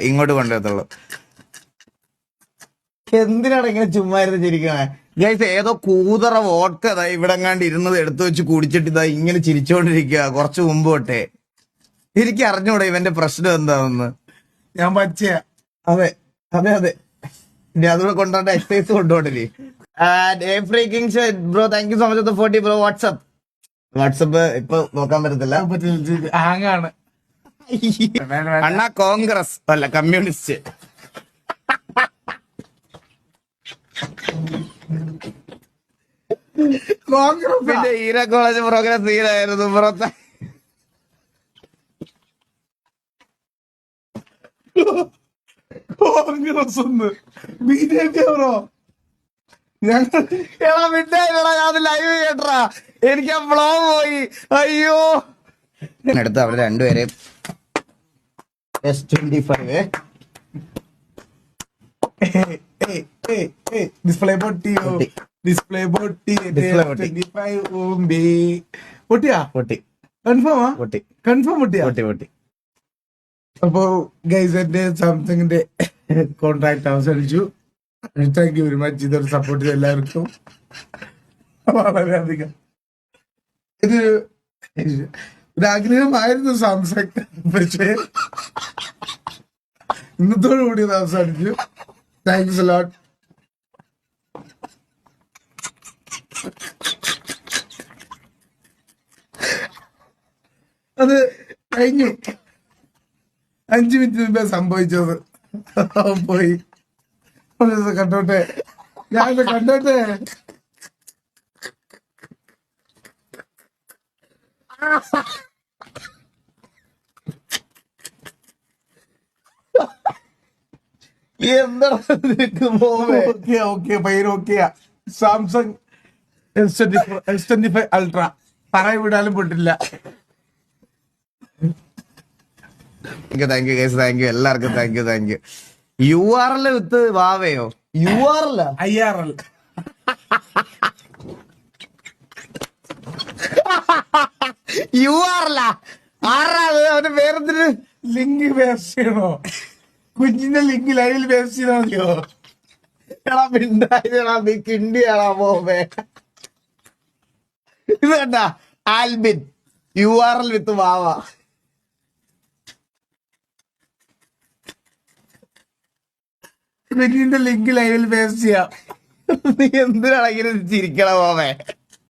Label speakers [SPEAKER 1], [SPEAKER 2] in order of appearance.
[SPEAKER 1] ഇങ്ങോട്ട് കൊണ്ടുവരത്തുള്ളൂ. എന്തിനാണ് ഇങ്ങനെ ചുമ്മാ ഇരുന്ന് ചിരിക്കണേ ഗൈസ്? ഏതോ കൂതറ വോട്ട് ഇവിടെ എങ്ങാണ്ട് ഇരുന്നത് എടുത്തു വെച്ച് കുടിച്ചിട്ട് ഇതാ ഇങ്ങനെ ചിരിച്ചോണ്ടിരിക്കുക കുറച്ചു മുമ്പ് തൊട്ടേ. എനിക്ക് അറിഞ്ഞൂടാ ഇവന്റെ പ്രശ്നം എന്താണെന്ന്.
[SPEAKER 2] ഞാൻ പച്ച.
[SPEAKER 1] അതെ അതെ അതെ, ഇനി അതുകൂടെ കൊണ്ടുപോണ്ട എക്സസൈസ് കൊണ്ടുപോകണ്ടേ. Bro thank you so much 40 bro. WhatsApp ഇപ്പൊ നോക്കാൻ പറ്റത്തില്ല,
[SPEAKER 2] ഹാങ്ങാണ്.
[SPEAKER 1] അണ്ണാ കോൺഗ്രസ് അല്ല കമ്മ്യൂണിസ്റ്റ്. പിന്നെ ഈര കോളേജ് പ്രോഗ്രാം തീരായിരുന്നു പുറത്ത്.
[SPEAKER 2] കോൺഗ്രസ് ഒന്ന് BJP ബ്രോ.
[SPEAKER 1] ഞാൻ ലൈവ് കേട്ടറാ, എനിക്ക് ആ ഫ്ലോ പോയി. അയ്യോ, അടുത്ത് അവിടെ രണ്ടുപേരെയും S25
[SPEAKER 2] ഡിസ്പ്ലേ പൊട്ടിയോ? ഡിസ്പ്ലേ പൊട്ടി. 25 പൊട്ടിയാ?
[SPEAKER 1] പൊട്ടി.
[SPEAKER 2] കൺഫേമാ?
[SPEAKER 1] പൊട്ടി.
[SPEAKER 2] കൺഫേം പൊട്ടിയാ?
[SPEAKER 1] പൊട്ടി പൊട്ടി.
[SPEAKER 2] അപ്പോ ഗൈസ് എന്റെ സാംസങ്ങിന്റെ കോൺട്രാക്ട് അവസാനിച്ചു. താങ്ക് യു വെരി മച്ച് ഇതൊരു സപ്പോർട്ട് ചെയ്ത എല്ലാവർക്കും വളരെയധികം. ഇത് ഒരാഗ്രഹമായിരുന്നു സാംസങ്, പക്ഷേ ഇന്നത്തോടുകൂടി ഇത് അവസാനിച്ചു. Thanks a lot. അത് കഴിഞ്ഞു. 5 മിനിറ്റ് മുമ്പേ സംഭവിച്ചത്. പോയി കണ്ടോട്ടെ, ഞാൻ കണ്ടോട്ടെ. സാംസങ് S25 അൾട്ര പറയ വിടാനും പൊട്ടില്ല.
[SPEAKER 1] Thank you guys, thank you എല്ലാവർക്കും, താങ്ക് യു. URL വിത്ത് വാവയോ? URL
[SPEAKER 2] IRL
[SPEAKER 1] URL ആരാത്? അവന്റെ പേരെന്തിന്?
[SPEAKER 2] ലിങ്ക് പേസ്റ്റ് ചെയ്യണോ? കുഞ്ഞിന്റെ ലിങ്ക് ലൈവിൽ പേസ്റ്റ് ചെയ്താൽ മതിയോ?
[SPEAKER 1] എടാ മിണ്ടായിടാ, നീ കിണ്ടിയാടാ പോവേ. ഇത് കണ്ട ആൽബിൻ URL വിത്ത് വാവ.
[SPEAKER 2] കുഞ്ഞിന്റെ ലിങ്ക് ലൈവിൽ പേസ്റ്റ് ചെയ്യാം.
[SPEAKER 1] നീ എന്തിനാണ് ഇങ്ങനെ ചിരിക്കണ പോവേ?